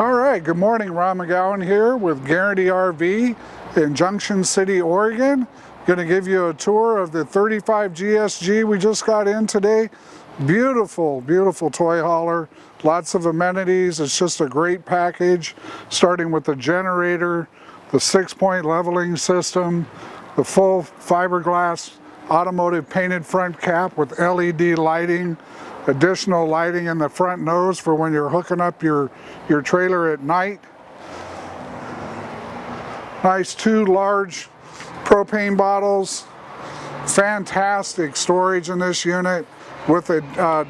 All right, good morning. Ron McGowan here with Guarantee RV in Junction City, Oregon. Going to give you a tour of the 35 GSG we just got in today. Beautiful, beautiful toy hauler. Lots of amenities. It's just a great package, starting with the generator, the 6-point leveling system, the full fiberglass automotive painted front cap with LED lighting, additional lighting in the front nose for when you're hooking up your trailer at night. Nice 2 large propane bottles. Fantastic storage in this unit with a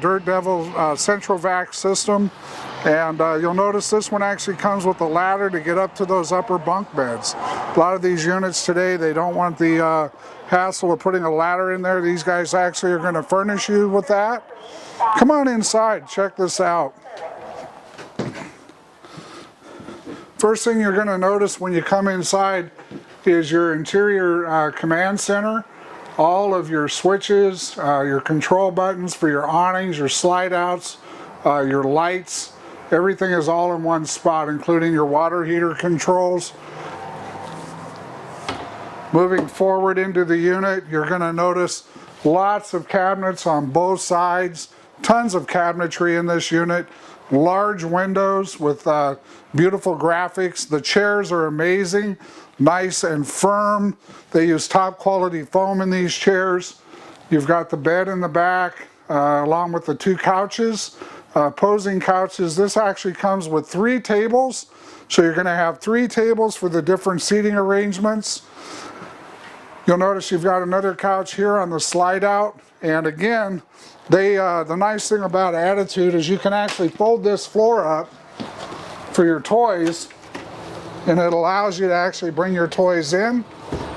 Dirt Devil central vac system. And you'll notice this one actually comes with a ladder to get up to those upper bunk beds. A lot of these units today, they don't want the hassle of putting a ladder in there. These guys actually are going to furnish you with that. Come on inside, check this out. First thing you're going to notice when you come inside is your interior command center. All of your switches, your control buttons for your awnings, your slide outs, your lights, everything is all in one spot, including your water heater controls. Moving forward into the unit, you're going to notice lots of cabinets on both sides. Tons of cabinetry in this unit. Large windows with beautiful graphics. The chairs are amazing, nice and firm. They use top quality foam in these chairs. You've got the bed in the back along with the 2 couches, opposing couches. This actually comes with 3 tables, so you're going to have 3 tables for the different seating arrangements. You'll notice you've got another couch here on the slide out, and again, the nice thing about Attitude is you can actually fold this floor up for your toys, and it allows you to actually bring your toys in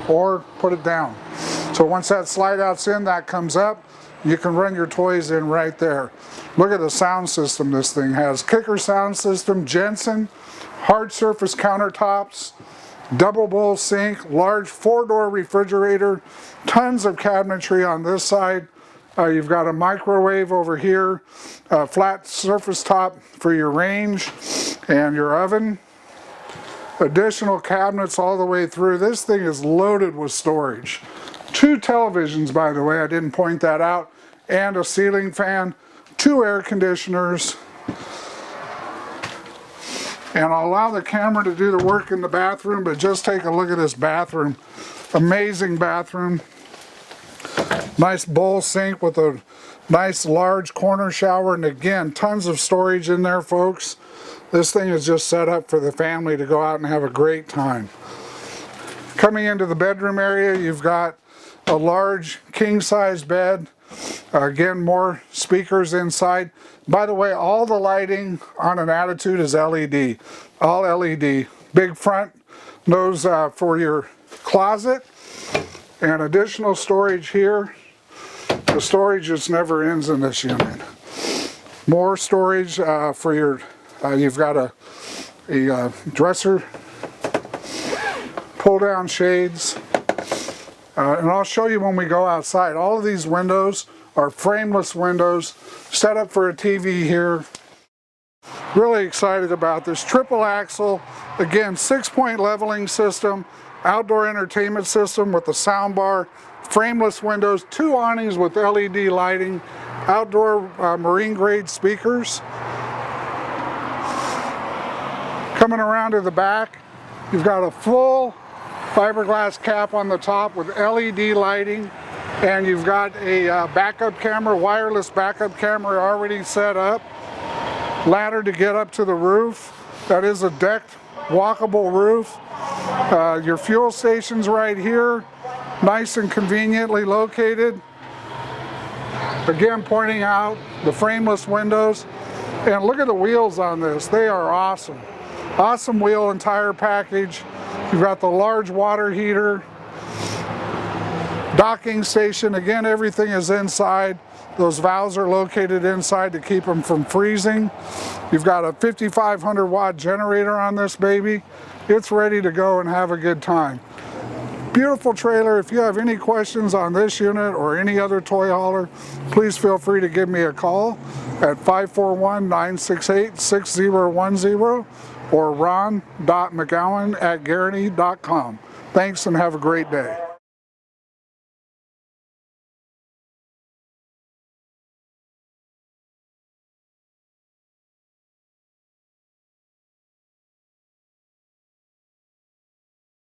or put it down. So once that slide out's in, that comes up, you can run your toys in right there. Look at the sound system this thing has. Kicker sound system, Jensen, hard surface countertops, double bowl sink, large 4-door refrigerator, tons of cabinetry on this side. You've got a microwave over here, a flat surface top for your range and your oven. Additional cabinets all the way through. This thing is loaded with storage. 2 televisions, by the way, I didn't point that out, and a ceiling fan, 2 air conditioners. And I'll allow the camera to do the work in the bathroom, but just take a look at this bathroom. Amazing bathroom. Nice bowl sink with a nice large corner shower, and again, tons of storage in there, folks. This thing is just set up for the family to go out and have a great time. Coming into the bedroom area, you've got a large king-size bed. Again, more speakers inside. By the way, all the lighting on an Attitude is LED. All LED. Big front nose for your closet. And additional storage here. The storage just never ends in this unit. More storage for your, you've got a dresser, pull down shades. And I'll show you when we go outside. All of these windows are frameless windows, set up for a TV here. Really excited about this. Triple axle, again, 6-point leveling system, outdoor entertainment system with the sound bar, frameless windows, 2 awnings with LED lighting, outdoor marine grade speakers. Coming around to the back, you've got a full fiberglass cap on the top with LED lighting, and you've got a backup camera, wireless backup camera already set up. Ladder to get up to the roof. That is a decked, walkable roof. Your fuel station's right here, nice and conveniently located. Again, pointing out the frameless windows. And look at the wheels on this. They are awesome. Awesome wheel and tire package. You've got the large water heater, docking station. Again, everything is inside. Those valves are located inside to keep them from freezing. You've got a 5,500 watt generator on this baby. It's ready to go and have a good time. Beautiful trailer. If you have any questions on this unit or any other toy hauler, please feel free to give me a call at 541-968-6010 or ron.mcgowan@garrity.com. Thanks and have a great day.